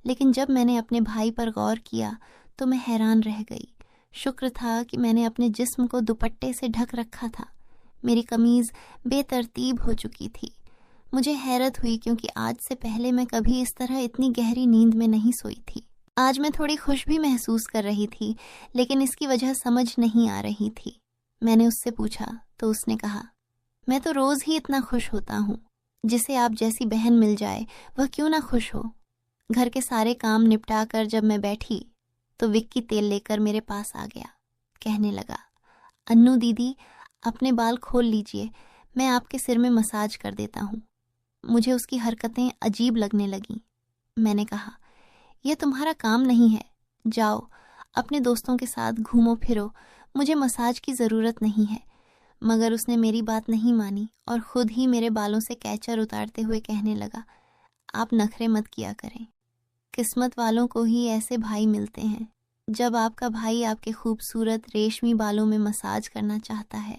लेकिन जब मैंने अपने भाई पर गौर किया तो मैं हैरान रह गई। शुक्र था कि मैंने अपने जिस्म को दुपट्टे से ढक रखा था। मेरी कमीज़ बेतरतीब हो चुकी थी। मुझे हैरत हुई क्योंकि आज से पहले मैं कभी इस तरह इतनी गहरी नींद में नहीं सोई थी। आज मैं थोड़ी खुश भी महसूस कर रही थी, लेकिन इसकी वजह समझ नहीं आ रही थी। मैंने उससे पूछा तो उसने कहा, मैं तो रोज़ ही इतना खुश होता हूँ। जिसे आप जैसी बहन मिल जाए वह क्यों ना खुश हो। घर के सारे काम निपटा कर जब मैं बैठी तो विक्की तेल लेकर मेरे पास आ गया। कहने लगा, अन्नू दीदी, अपने बाल खोल लीजिए, मैं आपके सिर में मसाज कर देता हूँ। मुझे उसकी हरकतें अजीब लगने लगीं। मैंने कहा, यह तुम्हारा काम नहीं है, जाओ अपने दोस्तों के साथ घूमो फिरो, मुझे मसाज की ज़रूरत नहीं है। मगर उसने मेरी बात नहीं मानी और ख़ुद ही मेरे बालों से कैचर उतारते हुए कहने लगा, आप नखरे मत किया करें। किस्मत वालों को ही ऐसे भाई मिलते हैं। जब आपका भाई आपके खूबसूरत रेशमी बालों में मसाज करना चाहता है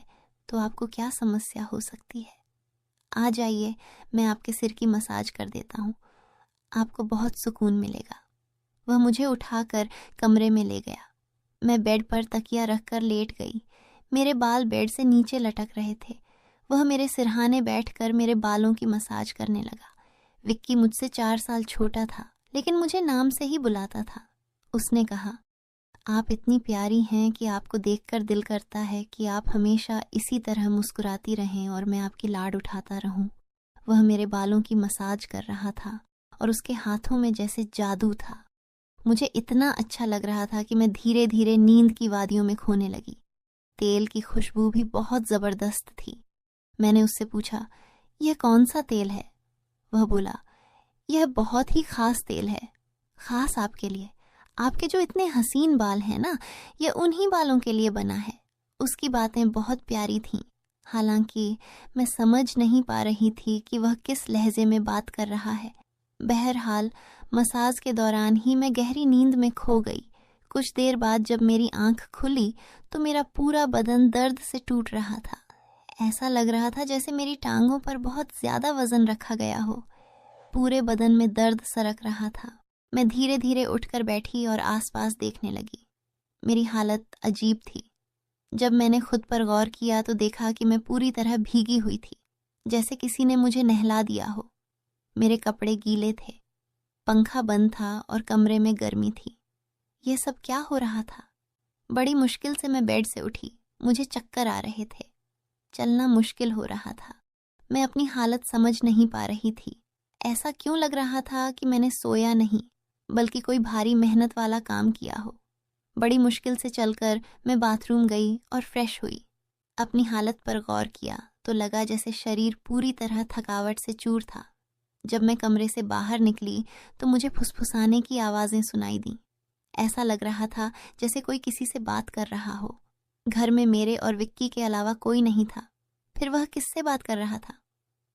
तो आपको क्या समस्या हो सकती है। आ जाइए, मैं आपके सिर की मसाज कर देता हूँ, आपको बहुत सुकून मिलेगा। वह मुझे उठाकर कमरे में ले गया। मैं बेड पर तकिया रखकर लेट गई। मेरे बाल बेड से नीचे लटक रहे थे। वह मेरे सिरहाने बैठकर मेरे बालों की मसाज करने लगा। विक्की मुझसे 4 साल छोटा था, लेकिन मुझे नाम से ही बुलाता था। उसने कहा, आप इतनी प्यारी हैं कि आपको देखकर दिल करता है कि आप हमेशा इसी तरह मुस्कुराती रहें और मैं आपकी लाड उठाता रहूं। वह मेरे बालों की मसाज कर रहा था और उसके हाथों में जैसे जादू था। मुझे इतना अच्छा लग रहा था कि मैं धीरे धीरे नींद की वादियों में खोने लगी। तेल की खुशबू भी बहुत ज़बरदस्त थी। मैंने उससे पूछा, यह कौन सा तेल है? वह बोला, यह बहुत ही ख़ास तेल है, ख़ास आपके लिए। आपके जो इतने हसीन बाल हैं ना, यह उन्हीं बालों के लिए बना है। उसकी बातें बहुत प्यारी थीं, हालांकि मैं समझ नहीं पा रही थी कि वह किस लहजे में बात कर रहा है। बहरहाल मसाज के दौरान ही मैं गहरी नींद में खो गई। कुछ देर बाद जब मेरी आंख खुली तो मेरा पूरा बदन दर्द से टूट रहा था। ऐसा लग रहा था जैसे मेरी टांगों पर बहुत ज्यादा वजन रखा गया हो। पूरे बदन में दर्द सरक रहा था। मैं धीरे धीरे उठकर बैठी और आसपास देखने लगी। मेरी हालत अजीब थी। जब मैंने खुद पर गौर किया तो देखा कि मैं पूरी तरह भीगी हुई थी, जैसे किसी ने मुझे नहला दिया हो। मेरे कपड़े गीले थे, पंखा बंद था और कमरे में गर्मी थी। ये सब क्या हो रहा था? बड़ी मुश्किल से मैं बेड से उठी। मुझे चक्कर आ रहे थे, चलना मुश्किल हो रहा था। मैं अपनी हालत समझ नहीं पा रही थी। ऐसा क्यों लग रहा था कि मैंने सोया नहीं, बल्कि कोई भारी मेहनत वाला काम किया हो। बड़ी मुश्किल से चलकर मैं बाथरूम गई और फ्रेश हुई। अपनी हालत पर गौर किया तो लगा जैसे शरीर पूरी तरह थकावट से चूर था। जब मैं कमरे से बाहर निकली तो मुझे फुसफुसाने की आवाज़ें सुनाई दी। ऐसा लग रहा था जैसे कोई किसी से बात कर रहा हो। घर में मेरे और विक्की के अलावा कोई नहीं था। फिर वह किससे बात कर रहा था?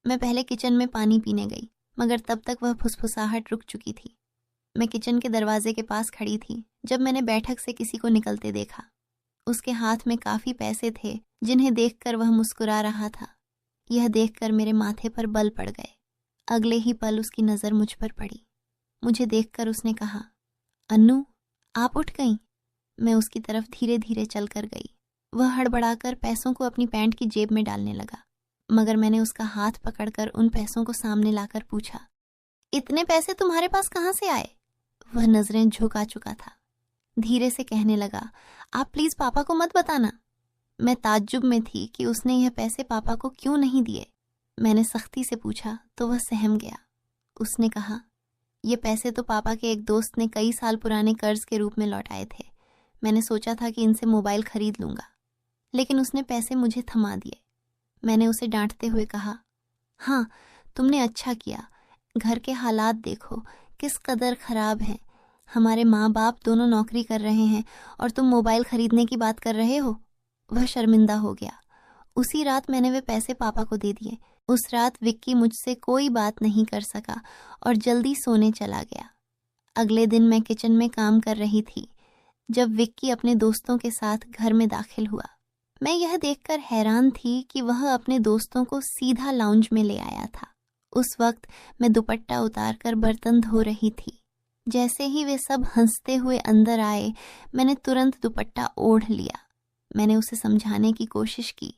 मैं पहले किचन में पानी पीने गई, मगर तब तक वह फुसफुसाहट रुक चुकी थी। मैं किचन के दरवाजे के पास खड़ी थी जब मैंने बैठक से किसी को निकलते देखा। उसके हाथ में काफ़ी पैसे थे जिन्हें देखकर वह मुस्कुरा रहा था। यह देखकर मेरे माथे पर बल पड़ गए। अगले ही पल उसकी नज़र मुझ पर पड़ी। मुझे देखकर उसने कहा, अन्नू, आप उठ गईं? मैं उसकी तरफ धीरे धीरे चलकर गई। वह हड़बड़ाकर पैसों को अपनी पैंट की जेब में डालने लगा, मगर मैंने उसका हाथ पकड़कर उन पैसों को सामने लाकर पूछा, इतने पैसे तुम्हारे पास कहाँ से आए? वह नजरें झुका चुका था। धीरे से कहने लगा, आप प्लीज पापा को मत बताना। मैं ताज्जुब में थी कि उसने यह पैसे पापा को क्यों नहीं दिए। मैंने सख्ती से पूछा तो वह सहम गया। उसने कहा, ये पैसे तो पापा के एक दोस्त ने कई साल पुराने कर्ज के रूप में लौटाए थे। मैंने सोचा था कि इनसे मोबाइल खरीद लूंगा, लेकिन उसने पैसे मुझे थमा दिए। मैंने उसे डांटते हुए कहा, हाँ, तुमने अच्छा किया। घर के हालात देखो किस कदर खराब हैं। हमारे माँ बाप दोनों नौकरी कर रहे हैं और तुम मोबाइल खरीदने की बात कर रहे हो। वह शर्मिंदा हो गया। उसी रात मैंने वे पैसे पापा को दे दिए। उस रात विक्की मुझसे कोई बात नहीं कर सका और जल्दी सोने चला गया। अगले दिन मैं किचन में काम कर रही थी जब विक्की अपने दोस्तों के साथ घर में दाखिल हुआ। मैं यह देखकर हैरान थी कि वह अपने दोस्तों को सीधा लाउंज में ले आया था। उस वक्त मैं दुपट्टा उतारकर बर्तन धो रही थी। जैसे ही वे सब हंसते हुए अंदर आए, मैंने तुरंत दुपट्टा ओढ़ लिया। मैंने उसे समझाने की कोशिश की,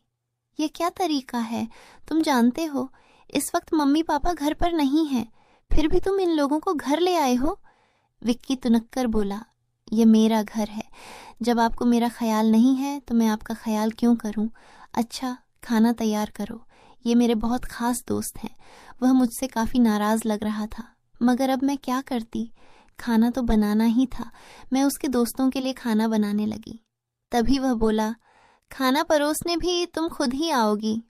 यह क्या तरीका है? तुम जानते हो इस वक्त मम्मी पापा घर पर नहीं हैं, फिर भी तुम इन लोगों को घर ले आए हो। विक्की तुनक्कर बोला, यह मेरा घर है। जब आपको मेरा ख्याल नहीं है तो मैं आपका ख्याल क्यों करूं? अच्छा, खाना तैयार करो। ये मेरे बहुत खास दोस्त हैं। वह मुझसे काफ़ी नाराज़ लग रहा था, मगर अब मैं क्या करती? खाना तो बनाना ही था। मैं उसके दोस्तों के लिए खाना बनाने लगी। तभी वह बोला, खाना परोसने भी तुम खुद ही आओगी।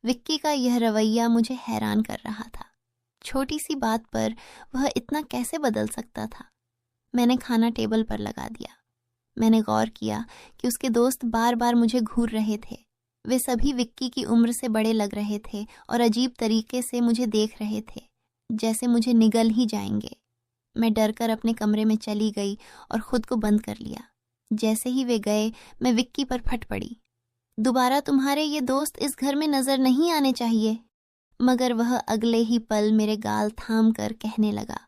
विक्की का यह रवैया मुझे हैरान कर रहा था। छोटी सी बात पर वह इतना कैसे बदल सकता था? मैंने खाना टेबल पर लगा दिया। मैंने गौर किया कि उसके दोस्त बार बार मुझे घूर रहे थे। वे सभी विक्की की उम्र से बड़े लग रहे थे और अजीब तरीके से मुझे देख रहे थे, जैसे मुझे निगल ही जाएंगे। मैं डरकर अपने कमरे में चली गई और खुद को बंद कर लिया। जैसे ही वे गए, मैं विक्की पर फट पड़ी, दोबारा तुम्हारे ये दोस्त इस घर में नजर नहीं आने चाहिए। मगर वह अगले ही पल मेरे गाल थाम कर कहने लगा,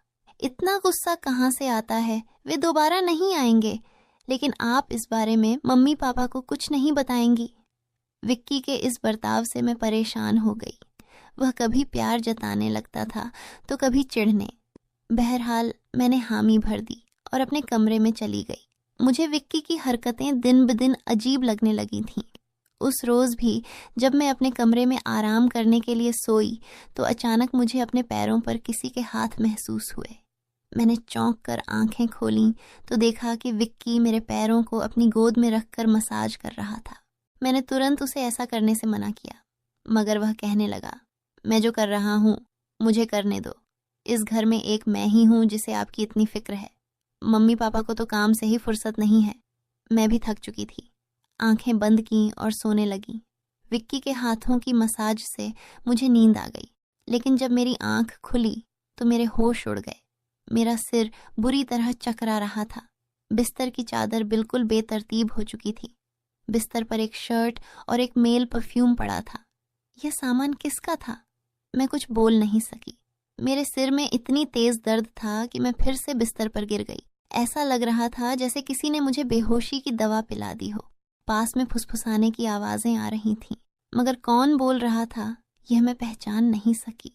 इतना गुस्सा कहाँ से आता है? वे दोबारा नहीं आएंगे, लेकिन आप इस बारे में मम्मी पापा को कुछ नहीं बताएंगी। विक्की के इस बर्ताव से मैं परेशान हो गई। वह कभी प्यार जताने लगता था तो कभी चिढ़ने। बहरहाल मैंने हामी भर दी और अपने कमरे में चली गई। मुझे विक्की की हरकतें दिन ब दिन अजीब लगने लगी थीं। उस रोज़ भी जब मैं अपने कमरे में आराम करने के लिए सोई तो अचानक मुझे अपने पैरों पर किसी के हाथ महसूस हुए। मैंने चौंक कर आंखें खोलीं तो देखा कि विक्की मेरे पैरों को अपनी गोद में रखकर मसाज कर रहा था। मैंने तुरंत उसे ऐसा करने से मना किया, मगर वह कहने लगा, मैं जो कर रहा हूँ मुझे करने दो। इस घर में एक मैं ही हूँ जिसे आपकी इतनी फिक्र है। मम्मी पापा को तो काम से ही फुर्सत नहीं है। मैं भी थक चुकी थी। आंखें बंद की और सोने लगी। विक्की के हाथों की मसाज से मुझे नींद आ गई, लेकिन जब मेरी आंख खुली तो मेरे होश उड़ गए। मेरा सिर बुरी तरह चकरा रहा था। बिस्तर की चादर बिल्कुल बेतरतीब हो चुकी थी। बिस्तर पर एक शर्ट और एक मेल परफ्यूम पड़ा था। यह सामान किसका था? मैं कुछ बोल नहीं सकी। मेरे सिर में इतनी तेज दर्द था कि मैं फिर से बिस्तर पर गिर गई। ऐसा लग रहा था जैसे किसी ने मुझे बेहोशी की दवा पिला दी हो। पास में फुसफुसाने की आवाजें आ रही थीं, मगर कौन बोल रहा था यह मैं पहचान नहीं सकी।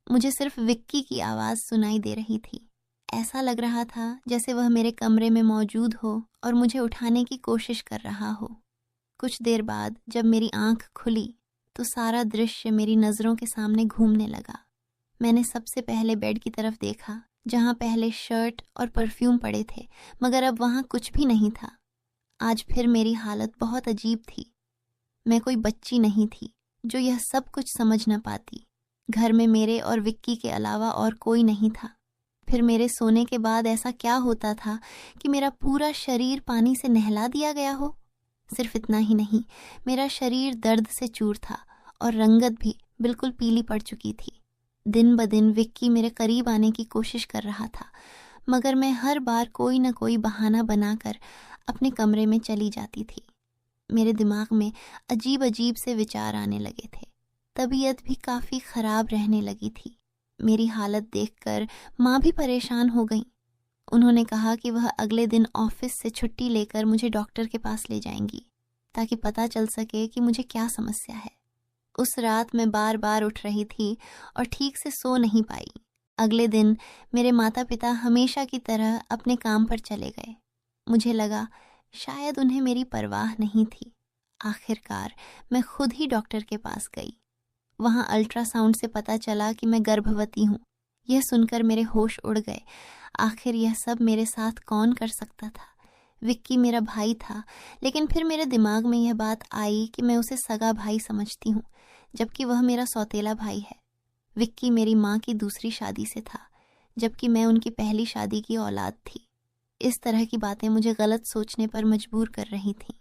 मुझे सिर्फ विक्की की आवाज सुनाई दे रही थी। ऐसा लग रहा था जैसे वह मेरे कमरे में मौजूद हो और मुझे उठाने की कोशिश कर रहा हो। कुछ देर बाद जब मेरी आंख खुली तो सारा दृश्य मेरी नजरों के सामने घूमने लगा। मैंने सबसे पहले बेड की तरफ देखा, जहां पहले शर्ट और परफ्यूम पड़े थे, मगर अब वहां कुछ भी नहीं था। आज फिर मेरी हालत बहुत अजीब थी। मैं कोई बच्ची नहीं थी जो यह सब कुछ समझ न पाती। घर में मेरे और विक्की के अलावा और कोई नहीं था। फिर मेरे सोने के बाद ऐसा क्या होता था कि मेरा पूरा शरीर पानी से नहला दिया गया हो? सिर्फ इतना ही नहीं, मेरा शरीर दर्द से चूर था और रंगत भी बिल्कुल पीली पड़ चुकी थी। दिन ब दिन विक्की मेरे करीब आने की कोशिश कर रहा था, मगर मैं हर बार कोई न कोई बहाना बनाकर अपने कमरे में चली जाती थी। मेरे दिमाग में अजीब अजीब से विचार आने लगे थे। तबीयत भी काफ़ी ख़राब रहने लगी थी। मेरी हालत देखकर माँ भी परेशान हो गई। उन्होंने कहा कि वह अगले दिन ऑफिस से छुट्टी लेकर मुझे डॉक्टर के पास ले जाएंगी, ताकि पता चल सके कि मुझे क्या समस्या है। उस रात मैं बार बार उठ रही थी और ठीक से सो नहीं पाई। अगले दिन मेरे माता पिता हमेशा की तरह अपने काम पर चले गए। मुझे लगा शायद उन्हें मेरी परवाह नहीं थी। आखिरकार मैं खुद ही डॉक्टर के पास गई। वहाँ अल्ट्रासाउंड से पता चला कि मैं गर्भवती हूँ। यह सुनकर मेरे होश उड़ गए। आखिर यह सब मेरे साथ कौन कर सकता था? विक्की मेरा भाई था, लेकिन फिर मेरे दिमाग में यह बात आई कि मैं उसे सगा भाई समझती हूँ, जबकि वह मेरा सौतेला भाई है। विक्की मेरी माँ की दूसरी शादी से था, जबकि मैं उनकी पहली शादी की औलाद थी। इस तरह की बातें मुझे गलत सोचने पर मजबूर कर रही थीं।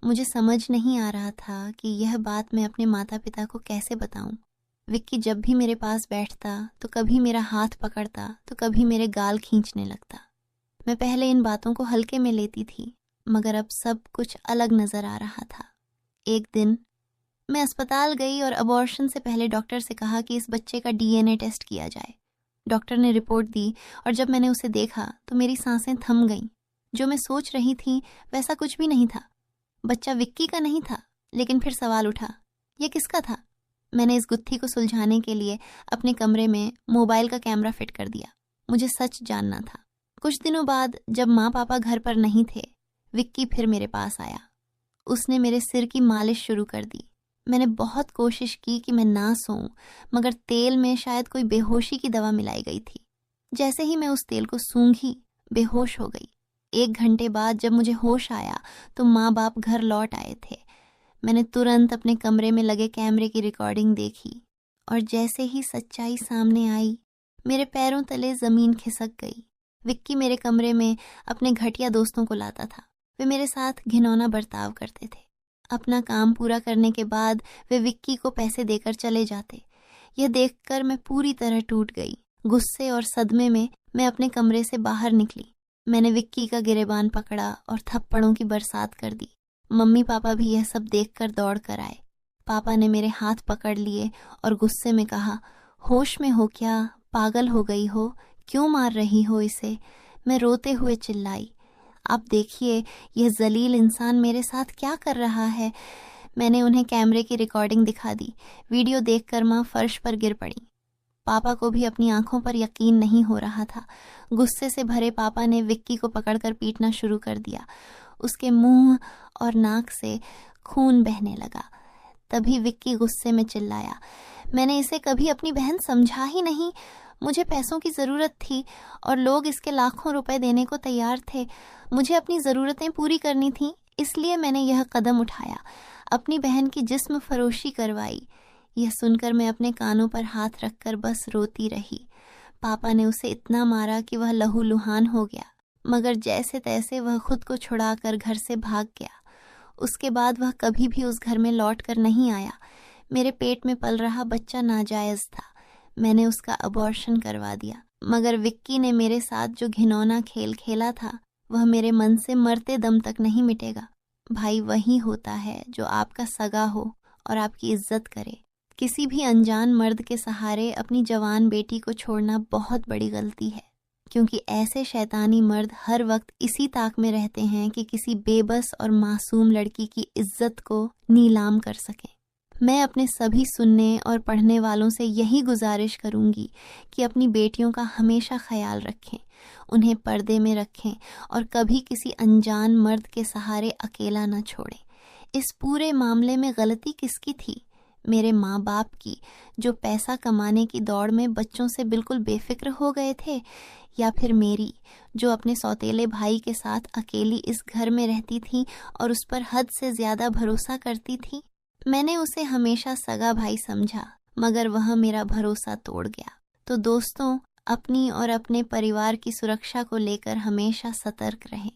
मुझे समझ नहीं आ रहा था कि यह बात मैं अपने माता पिता को कैसे बताऊं। विक्की जब भी मेरे पास बैठता तो कभी मेरा हाथ पकड़ता तो कभी मेरे गाल खींचने लगता। मैं पहले इन बातों को हल्के में लेती थी, मगर अब सब कुछ अलग नजर आ रहा था। एक दिन मैं अस्पताल गई और अबॉर्शन से पहले डॉक्टर से कहा कि इस बच्चे का डीएनए टेस्ट किया जाए। डॉक्टर ने रिपोर्ट दी और जब मैंने उसे देखा तो मेरी सांसें थम गईं। जो मैं सोच रही थी वैसा कुछ भी नहीं था। बच्चा विक्की का नहीं था, लेकिन फिर सवाल उठा, यह किसका था? मैंने इस गुत्थी को सुलझाने के लिए अपने कमरे में मोबाइल का कैमरा फिट कर दिया। मुझे सच जानना था। कुछ दिनों बाद जब माँ पापा घर पर नहीं थे, विक्की फिर मेरे पास आया। उसने मेरे सिर की मालिश शुरू कर दी। मैंने बहुत कोशिश की कि मैं ना सोऊं, मगर तेल में शायद कोई बेहोशी की दवा मिलाई गई थी। जैसे ही मैं उस तेल को सूंघी, बेहोश हो गई। 1 घंटे बाद जब मुझे होश आया तो माँ बाप घर लौट आए थे। मैंने तुरंत अपने कमरे में लगे कैमरे की रिकॉर्डिंग देखी और जैसे ही सच्चाई सामने आई, मेरे पैरों तले जमीन खिसक गई। विक्की मेरे कमरे में अपने घटिया दोस्तों को लाता था। वे मेरे साथ घिनौना बर्ताव करते थे। अपना काम पूरा करने के बाद वे विक्की को पैसे देकर चले जाते। यह देखकर मैं पूरी तरह टूट गई। गुस्से और सदमे में मैं अपने कमरे से बाहर निकली। मैंने विक्की का गिरेबान पकड़ा और थप्पड़ों की बरसात कर दी। मम्मी पापा भी यह सब देखकर दौड़ कर आए। पापा ने मेरे हाथ पकड़ लिए और गुस्से में कहा, होश में हो क्या? पागल हो गई हो? क्यों मार रही हो इसे? मैं रोते हुए चिल्लाई, आप देखिए यह जलील इंसान मेरे साथ क्या कर रहा है। मैंने उन्हें कैमरे की रिकॉर्डिंग दिखा दी। वीडियो देखकर माँ फर्श पर गिर पड़ी। पापा को भी अपनी आंखों पर यकीन नहीं हो रहा था। गुस्से से भरे पापा ने विक्की को पकड़कर पीटना शुरू कर दिया। उसके मुंह और नाक से खून बहने लगा। तभी विक्की गुस्से में चिल्लाया, मैंने इसे कभी अपनी बहन समझा ही नहीं। मुझे पैसों की ज़रूरत थी और लोग इसके लाखों रुपए देने को तैयार थे। मुझे अपनी ज़रूरतें पूरी करनी थी, इसलिए मैंने यह कदम उठाया, अपनी बहन की जिस्म फरोशी करवाई। यह सुनकर मैं अपने कानों पर हाथ रखकर बस रोती रही। पापा ने उसे इतना मारा कि वह लहूलुहान हो गया, मगर जैसे तैसे वह खुद को छुड़ाकर घर से भाग गया। उसके बाद वह कभी भी उस घर में लौट कर नहीं आया। मेरे पेट में पल रहा बच्चा नाजायज़ था। मैंने उसका अबॉर्शन करवा दिया, मगर विक्की ने मेरे साथ जो घिनौना खेल खेला था वह मेरे मन से मरते दम तक नहीं मिटेगा। भाई वही होता है जो आपका सगा हो और आपकी इज्जत करे। किसी भी अनजान मर्द के सहारे अपनी जवान बेटी को छोड़ना बहुत बड़ी गलती है, क्योंकि ऐसे शैतानी मर्द हर वक्त इसी ताक में रहते हैं कि किसी बेबस और मासूम लड़की की इज्जत को नीलाम कर सकें। मैं अपने सभी सुनने और पढ़ने वालों से यही गुजारिश करूंगी कि अपनी बेटियों का हमेशा ख्याल रखें, उन्हें पर्दे में रखें और कभी किसी अनजान मर्द के सहारे अकेला न छोड़ें। इस पूरे मामले में गलती किसकी थी? मेरे माँ बाप की, जो पैसा कमाने की दौड़ में बच्चों से बिल्कुल बेफिक्र हो गए थे, या फिर मेरी, जो अपने सौतेले भाई के साथ अकेली इस घर में रहती थी और उस पर हद से ज्यादा भरोसा करती थी? मैंने उसे हमेशा सगा भाई समझा, मगर वह मेरा भरोसा तोड़ गया। तो दोस्तों, अपनी और अपने परिवार की सुरक्षा को लेकर हमेशा सतर्क रहें।